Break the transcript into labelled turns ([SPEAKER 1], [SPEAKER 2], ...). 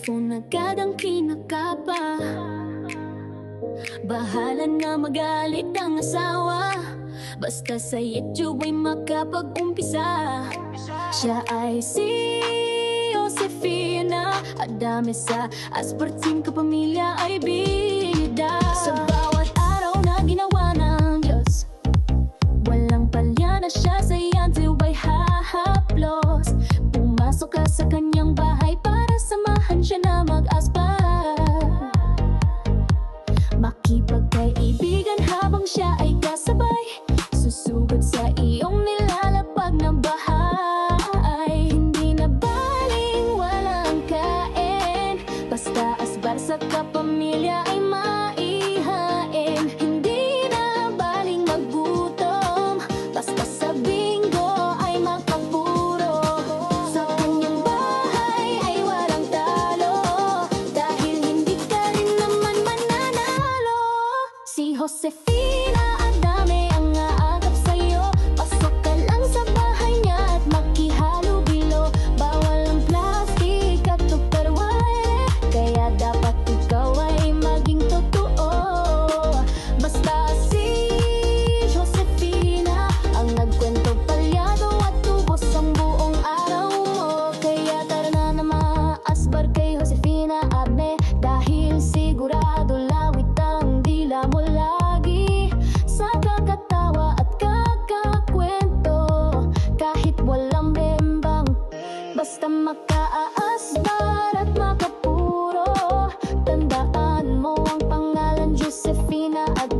[SPEAKER 1] cellphone agad ang kinakapa. Bahala na magalit ang asawa, basta sa YouTube ay makapag-umpisa. Siya ay si Josefina Adame, sa asparting kapamilya ay bida. Sa bawat araw na ginawa ng Diyos, walang palya na siya sa YouTube ay hahaplos. Pumasok ka sa kanyang bahay para samahan siya na mag-aspar. Makipagkaibigan habang siya ay kasabay, susugod sa iyong nilalapag na bahay. Hindi na baling walang kain, basta asbar sa kapamilya ay maihain. Hindi na baling magutom, basta sa bingo ay makapuro. Sa kanyang bahay ay walang talo, dahil hindi ka rin naman mananalo. Si Josefina Adame ang aagap sa'yo, pasok ka lang sa bahay niya at makihalo-bilo. Bawal ang plastic at tupperware, kaya dapat ikaw ay maging totoo. Basta si Josefina ang nagkwento palyado at tubos ang buong araw mo. Kaya tara na na maasbar kay Josefina Adame, dahil sigurado lawit ang dila mo lagi sa kakatawa at kakakwento. Kahit walang bembang, basta makaaasbar at makapuro. Tandaan mo ang pangalan Josefina at